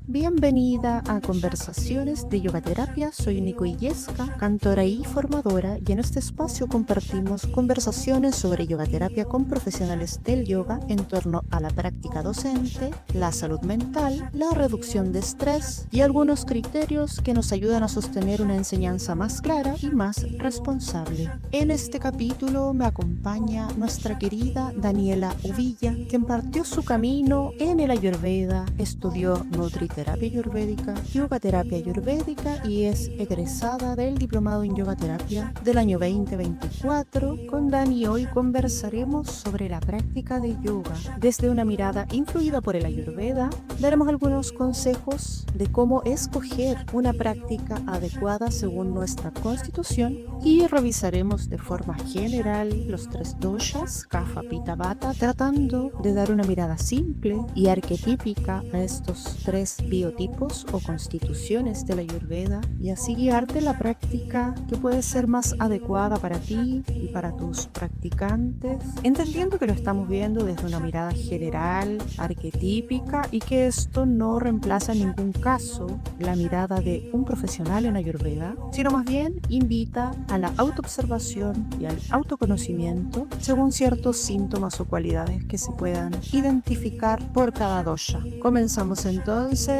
Bienvenida a Conversaciones de Yoga Terapia. Soy Nico Illesca, cantora y formadora, y en este espacio compartimos conversaciones sobre yoga terapia con profesionales del yoga en torno a la práctica docente, la salud mental, la reducción de estrés y algunos criterios que nos ayudan a sostener una enseñanza más clara y más responsable. En este capítulo me acompaña nuestra querida Daniela Uvilla, quien partió su camino en el Ayurveda, estudió nutriterapia ayurvédica, yoga terapia ayurvédica y es egresada del diplomado en yoga terapia del año 2024. Con Dani hoy conversaremos sobre la práctica de yoga desde una mirada influida por el Ayurveda. Daremos algunos consejos de cómo escoger una práctica adecuada según nuestra constitución y revisaremos de forma general los tres doshas, Kapha, Pitta, Vata, tratando de dar una mirada simple y arquetípica a estos tres biotipos o constituciones de la Ayurveda y así guiarte en la práctica que puede ser más adecuada para ti y para tus practicantes, entendiendo que lo estamos viendo desde una mirada general, arquetípica, y que esto no reemplaza en ningún caso la mirada de un profesional en Ayurveda, sino más bien invita a la autoobservación y al autoconocimiento según ciertos síntomas o cualidades que se puedan identificar por cada dosha. Comenzamos entonces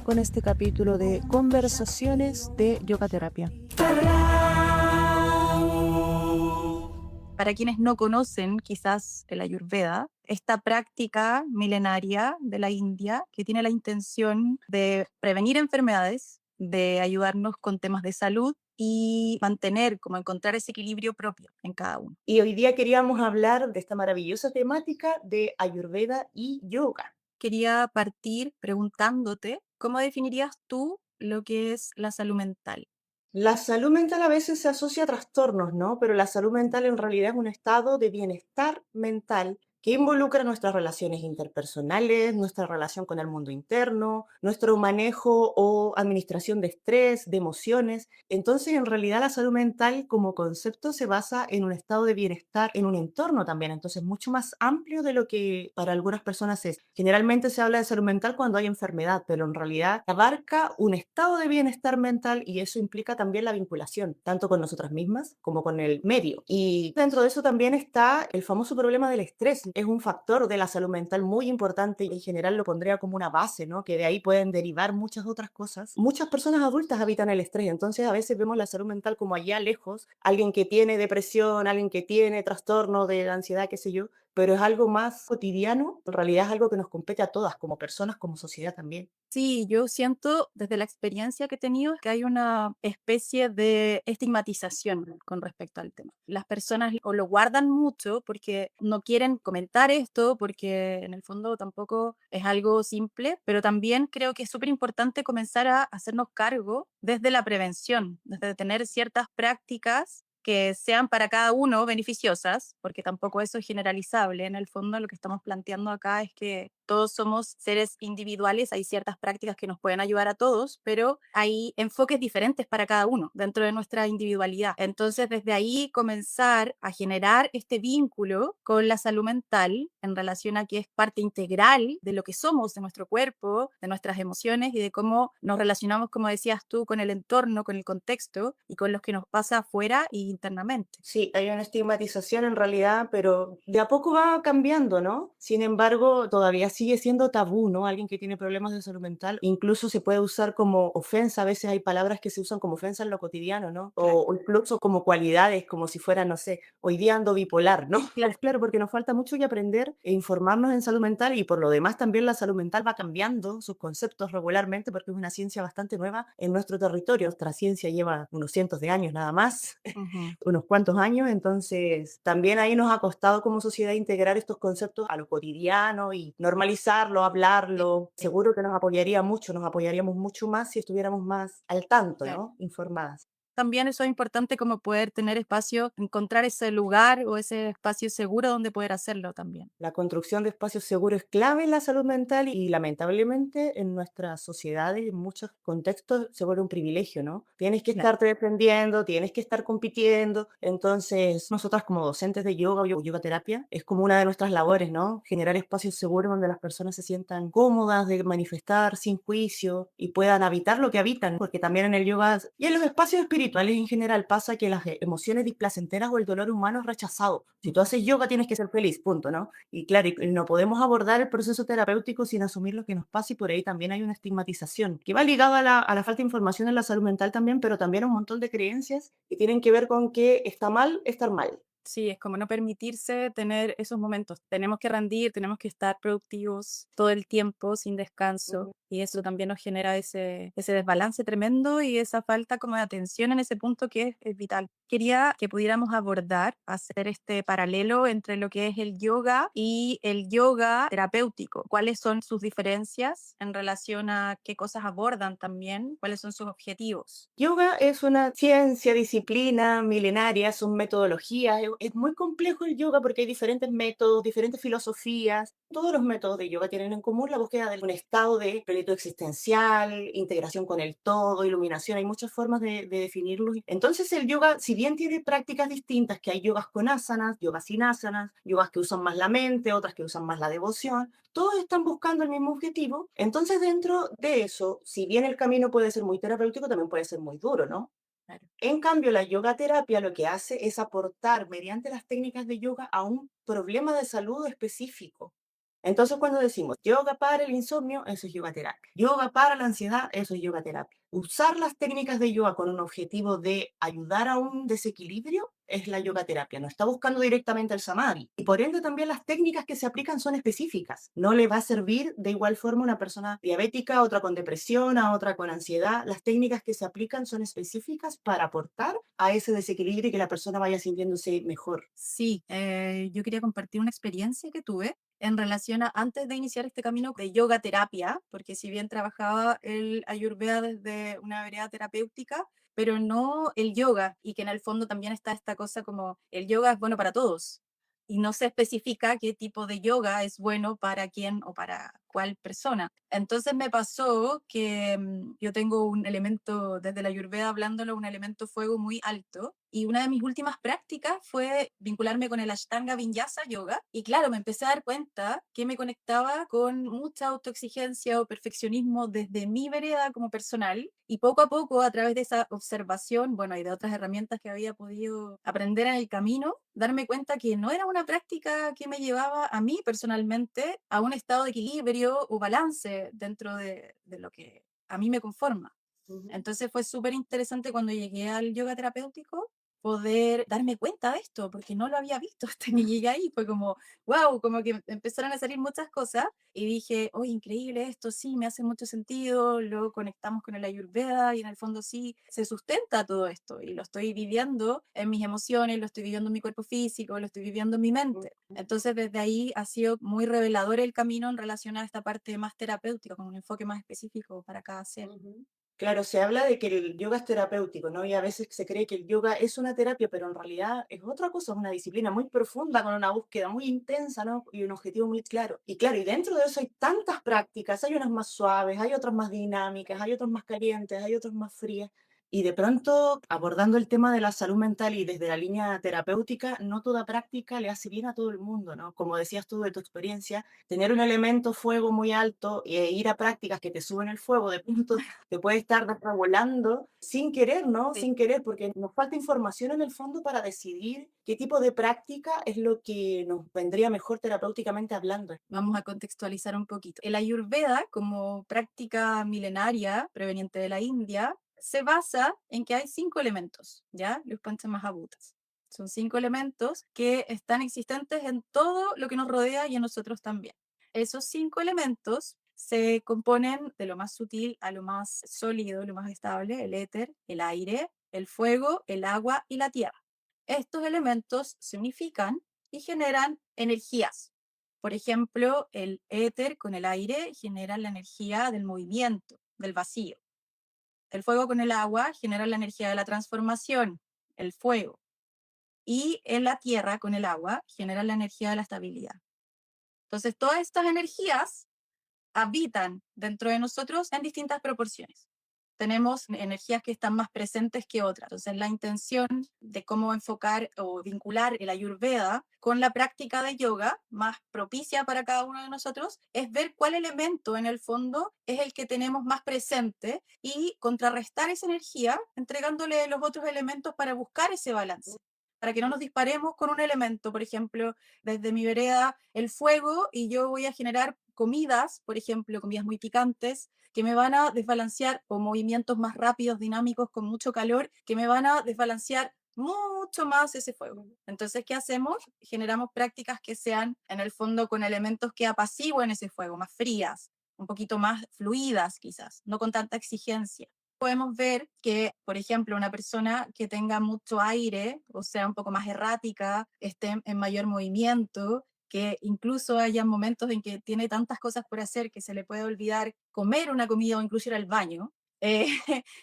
con este capítulo de Conversaciones de Yoga Terapia. Para quienes no conocen quizás el Ayurveda, esta práctica milenaria de la India que tiene la intención de prevenir enfermedades, de ayudarnos con temas de salud y mantener, como encontrar ese equilibrio propio en cada uno. Y hoy día queríamos hablar de esta maravillosa temática de Ayurveda y yoga. Quería partir preguntándote, ¿cómo definirías tú lo que es la salud mental? La salud mental a veces se asocia a trastornos, ¿no? Pero la salud mental en realidad es un estado de bienestar mental que involucra nuestras relaciones interpersonales, nuestra relación con el mundo interno, nuestro manejo o administración de estrés, de emociones. Entonces, en realidad la salud mental como concepto se basa en un estado de bienestar, en un entorno también. Entonces, mucho más amplio de lo que para algunas personas es. Generalmente se habla de salud mental cuando hay enfermedad, pero en realidad abarca un estado de bienestar mental y eso implica también la vinculación, tanto con nosotras mismas como con el medio. Y dentro de eso también está el famoso problema del estrés. Es un factor de la salud mental muy importante y en general lo pondría como una base, ¿no? Que de ahí pueden derivar muchas otras cosas. Muchas personas adultas habitan el estrés, entonces a veces vemos la salud mental como allá lejos, alguien que tiene depresión, alguien que tiene trastorno de ansiedad, qué sé yo, pero es algo más cotidiano, en realidad es algo que nos compete a todas, como personas, como sociedad también. Sí, yo siento desde la experiencia que he tenido que hay una especie de estigmatización con respecto al tema. Las personas o lo guardan mucho porque no quieren comentar esto, porque en el fondo tampoco es algo simple, pero también creo que es súper importante comenzar a hacernos cargo desde la prevención, desde tener ciertas prácticas que sean para cada uno beneficiosas, porque tampoco eso es generalizable. En el fondo lo que estamos planteando acá es que todos somos seres individuales, hay ciertas prácticas que nos pueden ayudar a todos, pero hay enfoques diferentes para cada uno dentro de nuestra individualidad. Entonces, desde ahí comenzar a generar este vínculo con la salud mental en relación a que es parte integral de lo que somos, de nuestro cuerpo, de nuestras emociones y de cómo nos relacionamos, como decías tú, con el entorno, con el contexto y con lo que nos pasa afuera e internamente. Sí, hay una estigmatización en realidad, pero de a poco va cambiando, ¿no? Sin embargo, todavía sigue siendo tabú, ¿no? Alguien que tiene problemas de salud mental, incluso se puede usar como ofensa, a veces hay palabras que se usan como ofensa en lo cotidiano, ¿no? Claro. O incluso como cualidades, como si fuera, no sé, hoy día ando bipolar, ¿no? Claro. Claro, porque nos falta mucho que aprender e informarnos en salud mental y por lo demás también la salud mental va cambiando sus conceptos regularmente porque es una ciencia bastante nueva en nuestro territorio. Nuestra ciencia lleva unos cientos de años nada más Ujú. unos cuantos años, entonces también ahí nos ha costado como sociedad integrar estos conceptos a lo cotidiano y normalizarlo, hablarlo. Sí, Seguro que nos apoyaría mucho, nos apoyaríamos mucho más si estuviéramos más al tanto, claro. ¿no? Informadas. también eso es importante como poder tener espacio, encontrar ese lugar o ese espacio seguro donde poder hacerlo también. La construcción de espacios seguros es clave en la salud mental y lamentablemente en nuestras sociedades, en muchos contextos, se vuelve un privilegio, ¿no? Tienes que Claro. estarte defendiendo, tienes que estar compitiendo. Entonces, nosotras como docentes de yoga o yoga terapia, es como una de nuestras labores, ¿no? Generar espacios seguros donde las personas se sientan cómodas de manifestar sin juicio y puedan habitar lo que habitan, porque también en el yoga y en los espacios espirituales en general pasa que las emociones displacenteras o el dolor humano es rechazado. Si tú haces yoga tienes que ser feliz, punto, ¿no? Y claro, y no podemos abordar el proceso terapéutico sin asumir lo que nos pasa y por ahí también hay una estigmatización que va ligada a la falta de información en la salud mental también, pero también a un montón de creencias que tienen que ver con que está mal estar mal. Sí, es como no permitirse tener esos momentos. Tenemos que rendir, tenemos que estar productivos todo el tiempo, sin descanso, Ujú. y eso también nos genera ese desbalance tremendo y esa falta como de atención en ese punto que es vital. Quería que pudiéramos abordar, hacer este paralelo entre lo que es el yoga y el yoga terapéutico. ¿Cuáles son sus diferencias en relación a qué cosas abordan también? ¿Cuáles son sus objetivos? Yoga es una ciencia, disciplina milenaria, son metodologías. Es muy complejo el yoga porque hay diferentes métodos, diferentes filosofías. Todos los métodos de yoga tienen en común la búsqueda de un estado de plenitud existencial, integración con el todo, iluminación. Hay muchas formas de definirlo. Entonces el yoga, si bien tiene prácticas distintas, que hay yogas con asanas, yogas sin asanas, yogas que usan más la mente, otras que usan más la devoción, todos están buscando el mismo objetivo. Entonces, dentro de eso, si bien el camino puede ser muy terapéutico, también puede ser muy duro, ¿no? Claro. En cambio, la yoga terapia lo que hace es aportar mediante las técnicas de yoga a un problema de salud específico. Entonces, cuando decimos yoga para el insomnio, eso es yoga terapia. Yoga para la ansiedad, eso es yoga terapia. Usar las técnicas de yoga con un objetivo de ayudar a un desequilibrio es la yoga terapia. No está buscando directamente el samadhi. Y por ende también las técnicas que se aplican son específicas. No le va a servir de igual forma a una persona diabética, a otra con depresión, a otra con ansiedad. Las técnicas que se aplican son específicas para aportar a ese desequilibrio y que la persona vaya sintiéndose mejor. Sí, yo quería compartir una experiencia que tuve en relación a antes de iniciar este camino de yoga terapia, porque si bien trabajaba el Ayurveda desde una vereda terapéutica, pero no el yoga, y que en el fondo también está esta cosa como el yoga es bueno para todos, y no se especifica qué tipo de yoga es bueno para quién o para cuál persona. Entonces me pasó que yo tengo un elemento, desde la Ayurveda hablándolo, un elemento fuego muy alto. Y una de mis últimas prácticas fue vincularme con el Ashtanga Vinyasa Yoga. Y claro, me empecé a dar cuenta que me conectaba con mucha autoexigencia o perfeccionismo desde mi vereda como personal. Y poco a poco, a través de esa observación, bueno, y de otras herramientas que había podido aprender en el camino, darme cuenta que no era una práctica que me llevaba a mí personalmente a un estado de equilibrio o balance dentro de lo que a mí me conforma. Ujú. Entonces fue súper interesante cuando llegué al yoga terapéutico poder darme cuenta de esto, porque no lo había visto hasta que llegué ahí. Fue como, wow, como que empezaron a salir muchas cosas y dije, oh, increíble esto, sí, me hace mucho sentido, lo conectamos con el Ayurveda y en el fondo sí, se sustenta todo esto y lo estoy viviendo en mis emociones, lo estoy viviendo en mi cuerpo físico, lo estoy viviendo en mi mente. Entonces desde ahí ha sido muy revelador el camino en relación a esta parte más terapéutica, con un enfoque más específico para cada ser. Ujú. Claro, se habla de que el yoga es terapéutico, ¿no? Y a veces se cree que el yoga es una terapia, pero en realidad es otra cosa, es una disciplina muy profunda, con una búsqueda muy intensa, ¿no? Y un objetivo muy claro. Y claro, y dentro de eso hay tantas prácticas, hay unas más suaves, hay otras más dinámicas, hay otras más calientes, hay otras más frías. Y de pronto, abordando el tema de la salud mental y desde la línea terapéutica, no toda práctica le hace bien a todo el mundo, ¿no? Como decías tú de tu experiencia, tener un elemento fuego muy alto e ir a prácticas que te suben el fuego, de pronto te puede estar desregulando sin querer, ¿no? Sí. Sin querer, porque nos falta información en el fondo para decidir qué tipo de práctica es lo que nos vendría mejor terapéuticamente hablando. Vamos a contextualizar un poquito. El Ayurveda, como práctica milenaria proveniente de la India, se basa en que hay 5 elementos, ¿ya? Los Panchamahabhutas. Son 5 elementos que están existentes en todo lo que nos rodea y en nosotros también. Esos 5 elementos se componen de lo más sutil a lo más sólido, lo más estable, el éter, el aire, el fuego, el agua y la tierra. Estos elementos se unifican y generan energías. Por ejemplo, el éter con el aire genera la energía del movimiento, del vacío. El fuego con el agua genera la energía de la transformación, el fuego. Y en la tierra con el agua genera la energía de la estabilidad. Entonces, todas estas energías habitan dentro de nosotros en distintas proporciones. Tenemos energías que están más presentes que otras. Entonces, la intención de cómo enfocar o vincular el Ayurveda con la práctica de yoga más propicia para cada uno de nosotros es ver cuál elemento en el fondo es el que tenemos más presente y contrarrestar esa energía entregándole los otros elementos para buscar ese balance. Para que no nos disparemos con un elemento, por ejemplo, desde mi vereda, el fuego, y yo voy a generar comidas, por ejemplo, comidas muy picantes, que me van a desbalancear, o movimientos más rápidos, dinámicos, con mucho calor, que me van a desbalancear mucho más ese fuego. Entonces, ¿qué hacemos? Generamos prácticas que sean, en el fondo, con elementos que apacigüen ese fuego, más frías, un poquito más fluidas quizás, no con tanta exigencia. Podemos ver que, por ejemplo, una persona que tenga mucho aire, o sea, un poco más errática, esté en mayor movimiento, que incluso haya momentos en que tiene tantas cosas por hacer que se le puede olvidar comer una comida o incluso ir al baño, eh,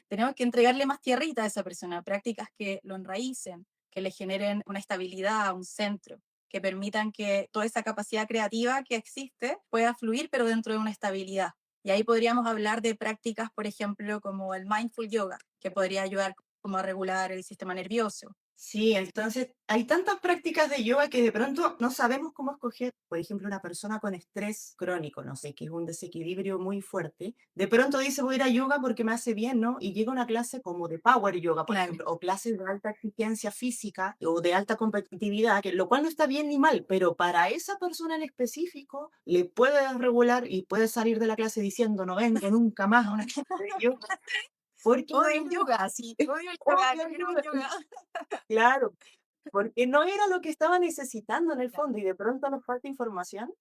tenemos que entregarle más tierrita a esa persona, prácticas que lo enraícen, que le generen una estabilidad, un centro, que permitan que toda esa capacidad creativa que existe pueda fluir, pero dentro de una estabilidad. Y ahí podríamos hablar de prácticas, por ejemplo, como el mindful yoga, que podría ayudar como a regular el sistema nervioso. Sí, entonces hay tantas prácticas de yoga que de pronto no sabemos cómo escoger. Por ejemplo, una persona con estrés crónico, no sé, que es un desequilibrio muy fuerte, de pronto dice voy a ir a yoga porque me hace bien, ¿no? Y llega a una clase como de power yoga, por Claro. ejemplo, o clases de alta exigencia física o de alta competitividad, que, lo cual no está bien ni mal, pero para esa persona en específico le puede regular y puede salir de la clase diciendo no vengo nunca más a una clase de yoga. Porque no Odio era, el yoga, sí, odio el yoga, odio el quiero un yoga. yoga. Claro, porque no era lo que estaba necesitando en el Claro. fondo y de pronto nos falta información.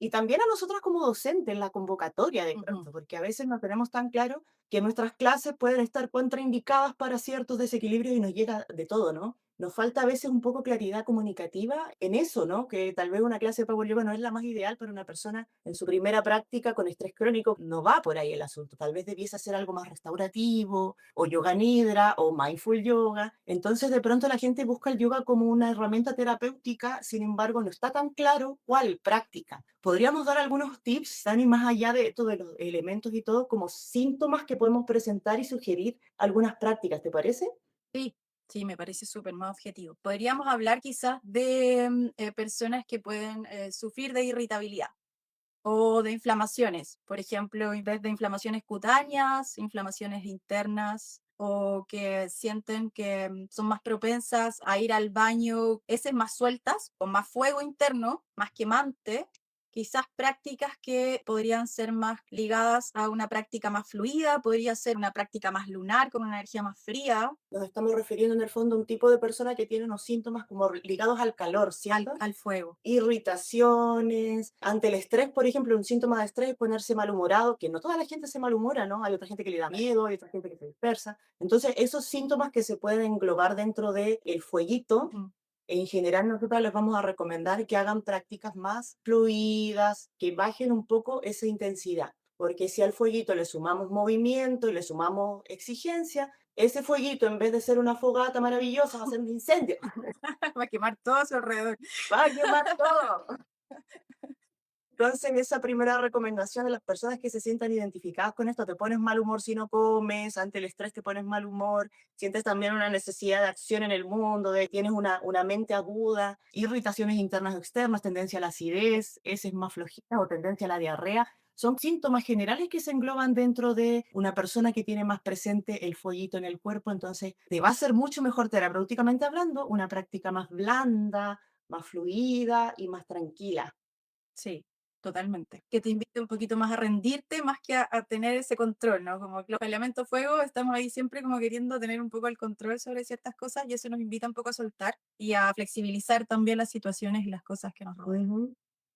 Y también a nosotros como docentes en la convocatoria de Ujú. pronto, porque a veces no tenemos tan claro que nuestras clases pueden estar contraindicadas para ciertos desequilibrios y nos llega de todo, ¿no? Nos falta a veces un poco claridad comunicativa en eso, ¿no? Que tal vez una clase de Power Yoga no es la más ideal para una persona en su primera práctica con estrés crónico. No va por ahí el asunto. Tal vez debiese hacer algo más restaurativo, o yoga nidra, o mindful yoga. Entonces, de pronto la gente busca el yoga como una herramienta terapéutica, sin embargo, no está tan claro cuál práctica. Podríamos dar algunos tips, Dani, más allá de esto de los elementos y todo, como síntomas que podemos presentar y sugerir algunas prácticas, ¿te parece? Sí, sí, me parece súper más objetivo. Podríamos hablar quizás de personas que pueden sufrir de irritabilidad o de inflamaciones, por ejemplo, desde inflamaciones cutáneas, inflamaciones internas o que sienten que son más propensas a ir al baño, heces más sueltas, con más fuego interno, más quemante, quizás prácticas que podrían ser más ligadas a una práctica más fluida, podría ser una práctica más lunar, con una energía más fría, Nos estamos refiriendo en el fondo a un tipo de persona que tiene unos síntomas como ligados al calor, ¿cierto? al fuego. Irritaciones, ante el estrés, por ejemplo, un síntoma de estrés es ponerse malhumorado, que no toda la gente se malhumora, ¿no? Hay otra gente que le da miedo, hay otra gente que se dispersa. Entonces, esos síntomas que se pueden englobar dentro del fueguito, Ujú. en general nosotros les vamos a recomendar que hagan prácticas más fluidas, que bajen un poco esa intensidad, porque si al fueguito le sumamos movimiento y le sumamos exigencia, ese fueguito en vez de ser una fogata maravillosa va a ser un incendio, Va a quemar todo a su alrededor. va a quemar todo. Entonces, esa primera recomendación de las personas que se sientan identificadas con esto, te pones mal humor si no comes, ante el estrés te pones mal humor, sientes también una necesidad de acción en el mundo, tienes una mente aguda, irritaciones internas o externas, tendencia a la acidez, heces más flojitas o tendencia a la diarrea. Son síntomas generales que se engloban dentro de una persona que tiene más presente el fueguito en el cuerpo, entonces te va a ser mucho mejor terapéuticamente hablando una práctica más blanda, más fluida y más tranquila. Sí, totalmente. Que te invite un poquito más a rendirte, más que a tener ese control, ¿no? Como que los elementos fuego, estamos ahí siempre como queriendo tener un poco el control sobre ciertas cosas y eso nos invita un poco a soltar y a flexibilizar también las situaciones y las cosas que nos rodean. Ujú.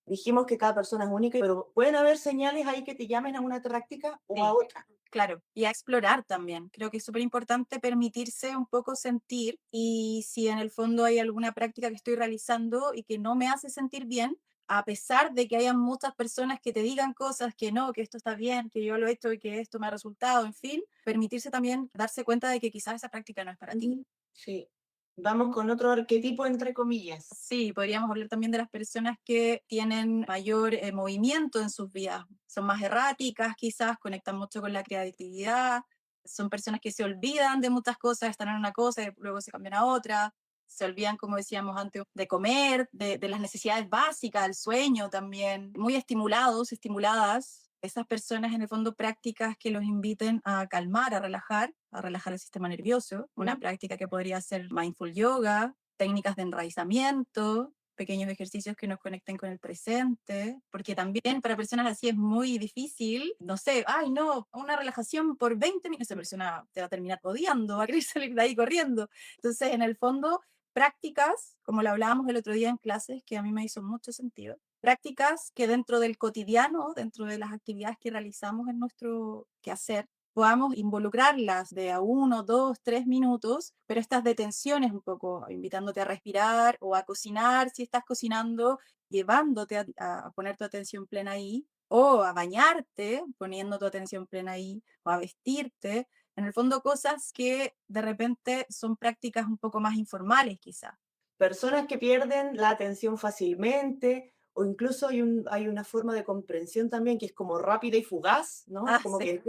Dijimos que cada persona es única, pero pueden haber señales ahí que te llamen a una práctica o a Sí, otra. claro. Y a explorar también. Creo que es súper importante permitirse un poco sentir y si en el fondo hay alguna práctica que estoy realizando y que no me hace sentir bien, a pesar de que hayan muchas personas que te digan cosas que no, que esto está bien, que yo lo he hecho y que esto me ha resultado, en fin, permitirse también darse cuenta de que quizás esa práctica no es para ti. Ujú. Sí. Vamos con otro arquetipo, entre comillas. Sí, podríamos hablar también de las personas que tienen mayor movimiento en sus vidas. Son más erráticas, quizás, conectan mucho con la creatividad. Son personas que se olvidan de muchas cosas, están en una cosa y luego se cambian a otra. Se olvidan, como decíamos antes, de comer, de las necesidades básicas, del sueño también. Muy estimulados, estimuladas. Esas personas, en el fondo, prácticas que los inviten a calmar, a relajar el sistema nervioso. Una Ujú. práctica que podría ser mindful yoga, técnicas de enraizamiento, pequeños ejercicios que nos conecten con el presente, porque también para personas así es muy difícil, no sé, ay no, una relajación por 20 minutos, esa persona te va a terminar odiando, va a querer salir de ahí corriendo. Entonces, en el fondo, prácticas, como lo hablábamos el otro día en clases, que a mí me hizo mucho sentido, prácticas que dentro del cotidiano, dentro de las actividades que realizamos en nuestro quehacer, podamos involucrarlas de a 1, 2, 3 minutos, pero estas detenciones un poco, invitándote a respirar o a cocinar si estás cocinando, llevándote a poner tu atención plena ahí, o a bañarte, poniendo tu atención plena ahí, o a vestirte. En el fondo, cosas que de repente son prácticas un poco más informales, quizá. Personas que pierden la atención fácilmente, o incluso hay una forma de comprensión también que es como rápida y fugaz, ¿no? Ah, Como sí. que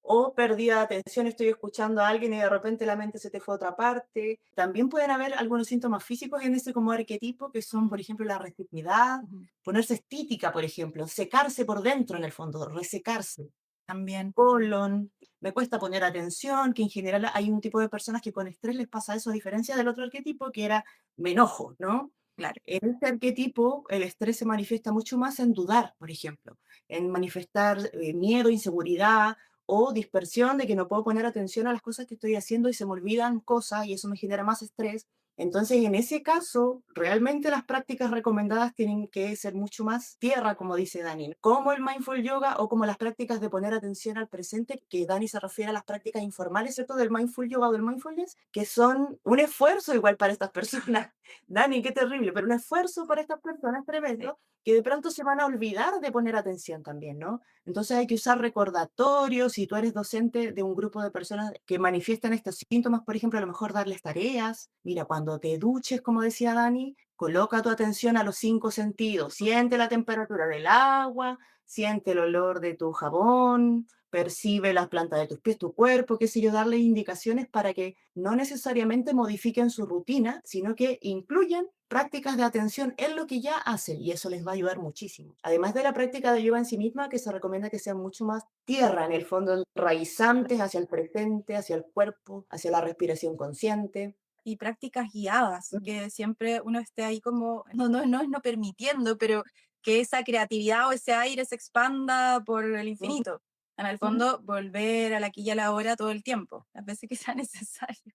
o pérdida de atención, estoy escuchando a alguien y de repente la mente se te fue a otra parte. También pueden haber algunos síntomas físicos en ese como arquetipo, que son, por ejemplo, la respirar, Ujú. ponerse estítica, por ejemplo, secarse por dentro en el fondo, resecarse. También, Colon, me cuesta poner atención, que en general hay un tipo de personas que con estrés les pasa eso, a diferencia del otro arquetipo que era me enojo, ¿no? claro. En este arquetipo, el estrés se manifiesta mucho más en dudar, por ejemplo, en manifestar miedo, inseguridad o dispersión de que no puedo poner atención a las cosas que estoy haciendo y se me olvidan cosas y eso me genera más estrés. Entonces, en ese caso, realmente las prácticas recomendadas tienen que ser mucho más tierra, como dice Dani, como el mindful yoga o como las prácticas de poner atención al presente, que Dani se refiere a las prácticas informales, ¿cierto? Del mindful yoga o del mindfulness, que son un esfuerzo igual para estas personas. Dani, qué terrible, pero un esfuerzo para estas personas Sí. tremendo que de pronto se van a olvidar de poner atención también, ¿no? Entonces hay que usar recordatorios. Si tú eres docente de un grupo de personas que manifiestan estos síntomas, por ejemplo, a lo mejor darles tareas. Mira, cuando te duches, como decía Dani, coloca tu atención a los 5 sentidos. Siente la temperatura del agua, siente el olor de tu jabón, percibe las plantas de tus pies, tu cuerpo, qué sé yo, darle indicaciones para que no necesariamente modifiquen su rutina, sino que incluyan prácticas de atención en lo que ya hacen y eso les va a ayudar muchísimo. Además de la práctica de yoga en sí misma, que se recomienda que sean mucho más tierra, en el fondo, enraizantes hacia el presente, hacia el cuerpo, hacia la respiración consciente. Y prácticas guiadas, que siempre uno esté ahí como, no es no permitiendo, pero que esa creatividad o ese aire se expanda por el Ujú, infinito. En el ujú. fondo, volver al aquí y a la hora todo el tiempo, las veces que sea necesario.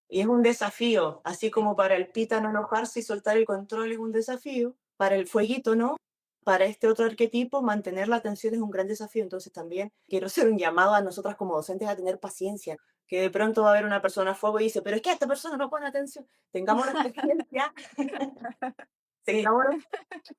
Y es un desafío, así Sí, como para el pita no enojarse y soltar el control es un desafío, para el fueguito no, para este otro arquetipo mantener la atención es un gran desafío. Entonces también quiero hacer un llamado a nosotras como docentes a tener paciencia, que de pronto va a haber una persona a fuego y dice, pero es que esta persona no pone atención. Tengamos paciencia, sí. tengamos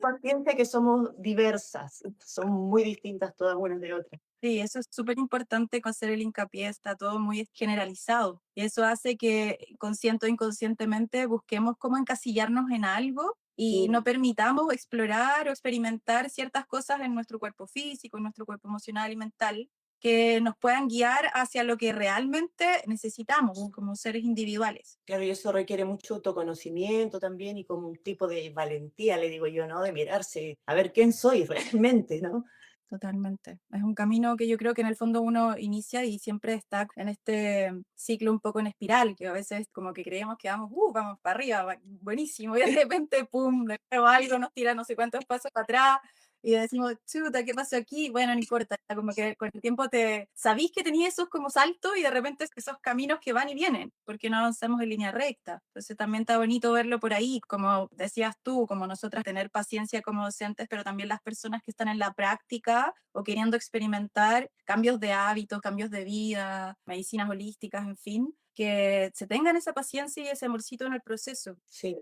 paciencia que somos diversas, son muy distintas todas unas de otras. Sí, eso es súper importante con hacer el hincapié, está todo muy generalizado. Y eso hace que consciente o inconscientemente busquemos cómo encasillarnos en algo y no Mm. permitamos explorar o experimentar ciertas cosas en nuestro cuerpo físico, en nuestro cuerpo emocional y mental, que nos puedan guiar hacia lo que realmente necesitamos como seres individuales. Claro, y eso requiere mucho autoconocimiento también y como un tipo de valentía, le digo yo, ¿no? De mirarse, a ver quién soy realmente, ¿no? Totalmente. Es un camino que yo creo que en el fondo uno inicia y siempre está en este ciclo un poco en espiral, que a veces como que creemos que vamos, vamos para arriba, buenísimo, y de repente, pum, de nuevo algo nos tira no sé cuántos pasos para atrás y decimos, chuta, ¿qué pasó aquí? Bueno, no importa, como que con el tiempo te sabís que tenías esos como saltos y de repente esos caminos que van y vienen, porque no avanzamos en línea recta. Entonces también está bonito verlo por ahí, como decías tú, como nosotras tener paciencia como docentes, pero también las personas que están en la práctica o queriendo experimentar cambios de hábitos, cambios de vida, medicinas holísticas, en fin, que se tengan esa paciencia y ese amorcito en el proceso. Sí,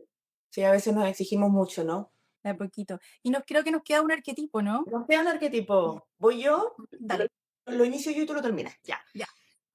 sí, a veces nos exigimos mucho, ¿no? de a poquito. Y creo que nos queda un arquetipo, ¿no? Nos queda un arquetipo. Voy yo, Dale, lo inicio yo y tú lo terminas. Ya. ya.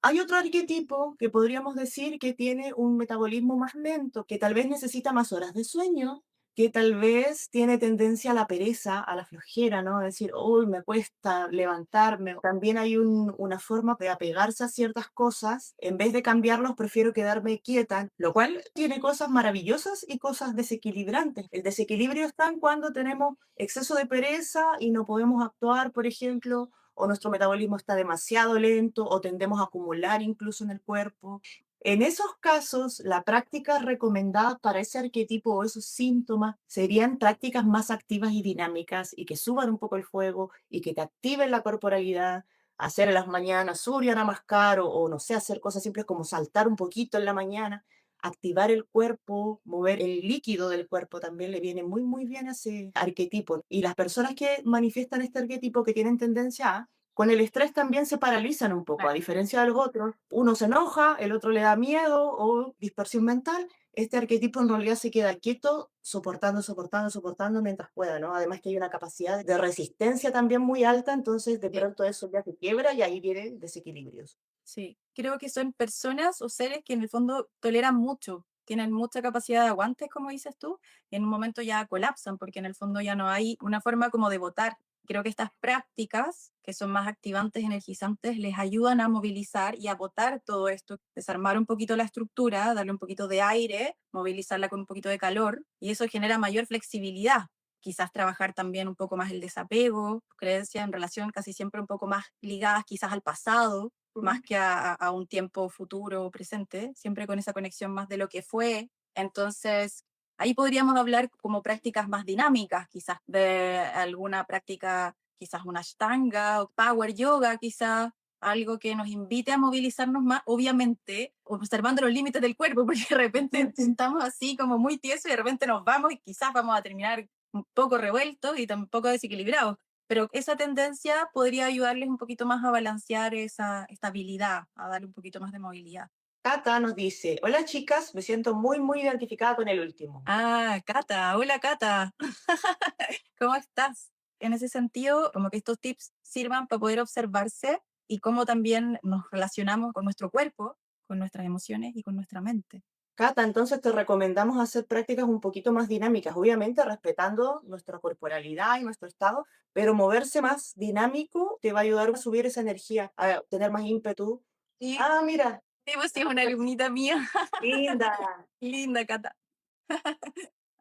Hay otro arquetipo que podríamos decir que tiene un metabolismo más lento, que tal vez necesita más horas de sueño, que tal vez tiene tendencia a la pereza, a la flojera, ¿no? Es decir, uy, me cuesta levantarme. También hay una forma de apegarse a ciertas cosas. En vez de cambiarlos, prefiero quedarme quieta, lo cual tiene cosas maravillosas y cosas desequilibrantes. El desequilibrio está en cuando tenemos exceso de pereza y no podemos actuar, por ejemplo, o nuestro metabolismo está demasiado lento o tendemos a acumular incluso en el cuerpo. En esos casos, la práctica recomendada para ese arquetipo o esos síntomas serían prácticas más activas y dinámicas y que suban un poco el fuego y que te activen la corporalidad, hacer en las mañanas Surya Namaskar o no sé, hacer cosas simples como saltar un poquito en la mañana, activar el cuerpo, mover el líquido del cuerpo también le viene muy, muy bien a ese arquetipo. Y las personas que manifiestan este arquetipo que tienen tendencia a, con el estrés también se paralizan un poco, a Claro. diferencia de los otros. Uno se enoja, el otro le da miedo o dispersión mental. Este arquetipo en realidad se queda quieto, soportando, soportando, soportando mientras pueda, ¿no? Además que hay una capacidad de resistencia también muy alta, entonces de Sí. pronto eso ya se quiebra y ahí vienen desequilibrios. Sí, creo que son personas o seres que en el fondo toleran mucho, tienen mucha capacidad de aguante, como dices tú, y en un momento ya colapsan porque en el fondo ya no hay una forma como de votar. Creo que estas prácticas, que son más activantes, energizantes, les ayudan a movilizar y a botar todo esto, desarmar un poquito la estructura, darle un poquito de aire, movilizarla con un poquito de calor, y eso genera mayor flexibilidad. Quizás trabajar también un poco más el desapego, creencias en relación casi siempre un poco más ligadas quizás al pasado, más que a un tiempo futuro o presente, siempre con esa conexión más de lo que fue. Entonces, ahí podríamos hablar como prácticas más dinámicas, quizás de alguna práctica, quizás una ashtanga o power yoga, quizás algo que nos invite a movilizarnos más, obviamente observando los límites del cuerpo, porque de repente estamos así como muy tiesos y de repente nos vamos y quizás vamos a terminar un poco revueltos y tampoco desequilibrados, pero esa tendencia podría ayudarles un poquito más a balancear esa estabilidad, a darle un poquito más de movilidad. Cata nos dice, hola chicas, me siento muy, muy identificada con el último. Ah, Cata, hola Cata, ¿cómo estás? En ese sentido, como que estos tips sirvan para poder observarse y cómo también nos relacionamos con nuestro cuerpo, con nuestras emociones y con nuestra mente. Cata, entonces te recomendamos hacer prácticas un poquito más dinámicas, obviamente respetando nuestra corporalidad y nuestro estado, pero moverse más dinámico te va a ayudar a subir esa energía, a tener más ímpetu. Sí, Ah, mira, sí, pues sí, es una alumnita mía. linda. Linda, Cata.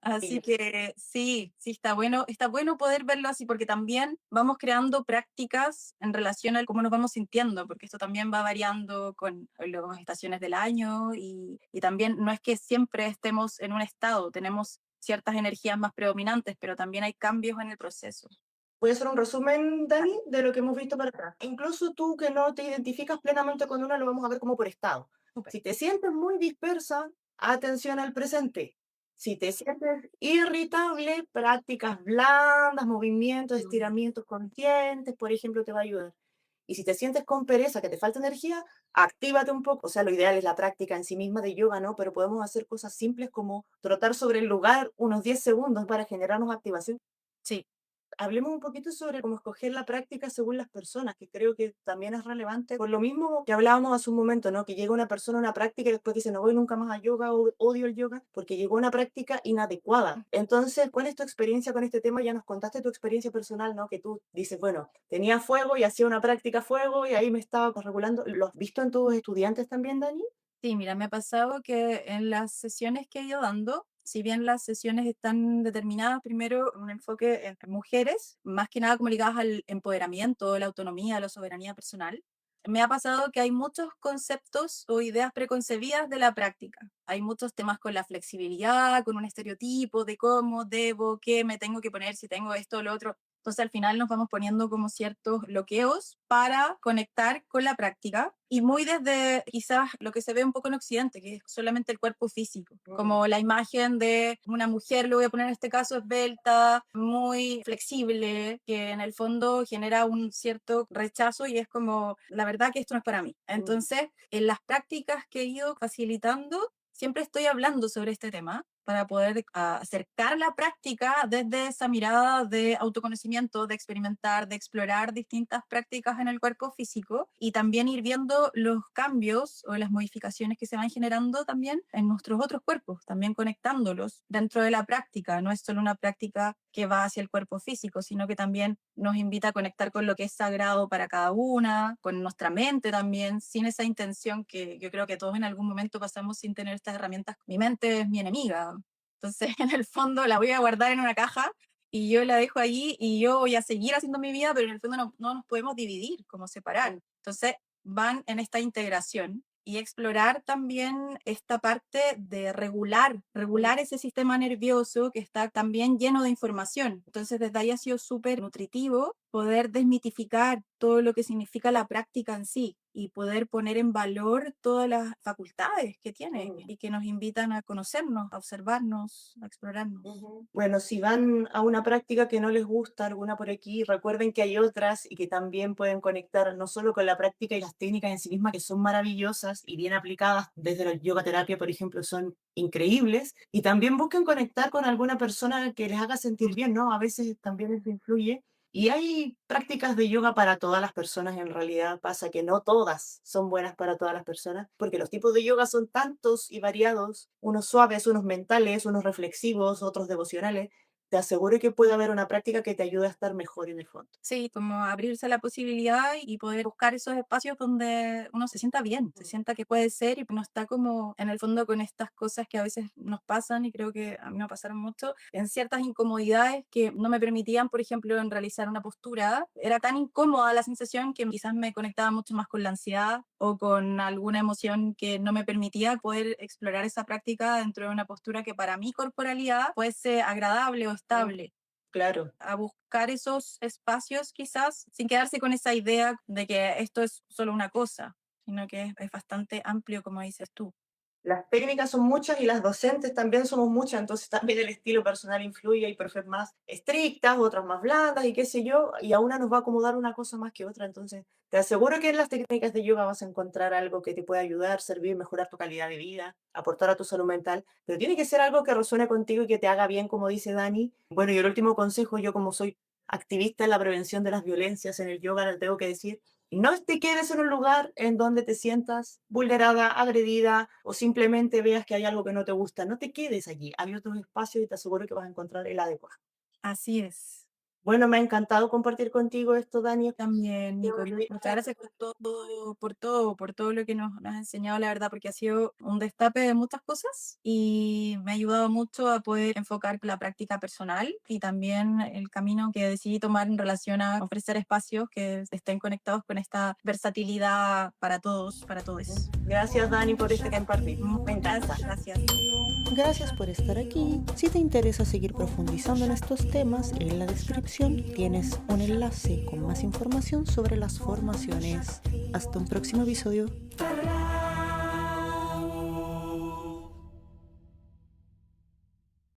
Así Y que sí, sí, está bueno poder verlo así, porque también vamos creando prácticas en relación a cómo nos vamos sintiendo, porque esto también va variando con las estaciones del año y también no es que siempre estemos en un estado, tenemos ciertas energías más predominantes, pero también hay cambios en el proceso. voy a hacer un resumen, Dani, de lo que hemos visto para atrás. Incluso tú que no te identificas plenamente con una, lo vamos a ver como por estado. Súper. Si te sientes muy dispersa, atención al presente. Si te sientes irritable, prácticas blandas, movimientos, estiramientos conscientes, por ejemplo, te va a ayudar. Y si te sientes con pereza, que te falta energía, actívate un poco. O sea, lo ideal es la práctica en sí misma de yoga, ¿no? Pero podemos hacer cosas simples como trotar sobre el lugar unos 10 segundos para generarnos activación. Sí, Hablemos un poquito sobre cómo escoger la práctica según las personas, que creo que también es relevante. Por lo mismo que hablábamos hace un momento, ¿no? Que llega una persona a una práctica y después dice, no voy nunca más a yoga o odio el yoga porque llegó a una práctica inadecuada. Entonces, ¿cuál es tu experiencia con este tema? Ya nos contaste tu experiencia personal, ¿no? Que tú dices, bueno, tenía fuego y hacía una práctica fuego y ahí me estaba regulando. ¿Lo has visto en tus estudiantes también, Dani? sí, mira, me ha pasado que en las sesiones que he ido dando, si bien las sesiones están determinadas primero en un enfoque en mujeres, más que nada como ligadas al empoderamiento, la autonomía, la soberanía personal, me ha pasado que hay muchos conceptos o ideas preconcebidas de la práctica. Hay muchos temas con la flexibilidad, con un estereotipo de cómo debo, qué me tengo que poner, si tengo esto o lo otro. Entonces al final nos vamos poniendo como ciertos bloqueos para conectar con la práctica y muy desde quizás lo que se ve un poco en Occidente, que es solamente el cuerpo físico, como la imagen de una mujer, lo voy a poner en este caso, esbelta, muy flexible, que en el fondo genera un cierto rechazo y es como, la verdad que esto no es para mí. Entonces, en las prácticas que he ido facilitando, siempre estoy hablando sobre este tema para poder acercar la práctica desde esa mirada de autoconocimiento, de experimentar, de explorar distintas prácticas en el cuerpo físico y también ir viendo los cambios o las modificaciones que se van generando también en nuestros otros cuerpos, también conectándolos dentro de la práctica. No es solo una práctica que va hacia el cuerpo físico, sino que también nos invita a conectar con lo que es sagrado para cada una, con nuestra mente también, sin esa intención que yo creo que todos en algún momento pasamos sin tener estas herramientas. Mi mente es mi enemiga, entonces en el fondo la voy a guardar en una caja y yo la dejo ahí y yo voy a seguir haciendo mi vida, pero en el fondo no nos podemos dividir, como separar. Entonces van en esta integración y explorar también esta parte de regular ese sistema nervioso que está también lleno de información. Entonces, desde ahí ha sido súper nutritivo poder desmitificar todo lo que significa la práctica en sí y poder poner en valor todas las facultades que tiene y que nos invitan a conocernos, a observarnos, a explorarnos. Bueno, si van a una práctica que no les gusta, alguna por aquí, recuerden que hay otras y que también pueden conectar no solo con la práctica y las técnicas en sí mismas, que son maravillosas y bien aplicadas desde la yoga terapia, por ejemplo, son increíbles. Y también busquen conectar con alguna persona que les haga sentir bien, ¿no? A veces también eso influye. Y hay prácticas de yoga para todas las personas, en realidad pasa que no todas son buenas para todas las personas, porque los tipos de yoga son tantos y variados, unos suaves, unos mentales, unos reflexivos, otros devocionales. Te aseguro que puede haber una práctica que te ayude a estar mejor en el fondo. Sí, como abrirse a la posibilidad y poder buscar esos espacios donde uno se sienta bien, se sienta que puede ser y no está como en el fondo con estas cosas que a veces nos pasan y creo que a mí me pasaron mucho, en ciertas incomodidades que no me permitían, por ejemplo, en realizar una postura. Era tan incómoda la sensación que quizás me conectaba mucho más con la ansiedad o con alguna emoción que no me permitía poder explorar esa práctica dentro de una postura que para mi corporalidad fuese agradable o estable. Claro. A buscar esos espacios quizás sin quedarse con esa idea de que esto es solo una cosa, sino que es bastante amplio, como dices tú. Las técnicas son muchas y las docentes también somos muchas, entonces también el estilo personal influye. Hay profes más estrictas, otras más blandas y qué sé yo, y a una nos va a acomodar una cosa más que otra. Entonces, te aseguro que en las técnicas de yoga vas a encontrar algo que te pueda ayudar, servir, mejorar tu calidad de vida, aportar a tu salud mental, pero tiene que ser algo que resuene contigo y que te haga bien, como dice Dani. Bueno, y el último consejo, yo como soy activista en la prevención de las violencias en el yoga, le tengo que decir: no te quedes en un lugar en donde te sientas vulnerada, agredida o simplemente veas que hay algo que no te gusta. No te quedes allí. Hay otros espacios y te aseguro que vas a encontrar el adecuado. Así es. Bueno, me ha encantado compartir contigo esto, Dani. También, Qué Nico, bueno. muchas gracias por todo lo que nos has enseñado, la verdad, porque ha sido un destape de muchas cosas y me ha ayudado mucho a poder enfocar la práctica personal y también el camino que decidí tomar en relación a ofrecer espacios que estén conectados con esta versatilidad para todos, para todos. Gracias, Dani, por este compartir. Me encanta. Gracias. Gracias por estar aquí. Si te interesa seguir profundizando en estos temas, en la descripción tienes un enlace con más información sobre las formaciones. Hasta un próximo episodio.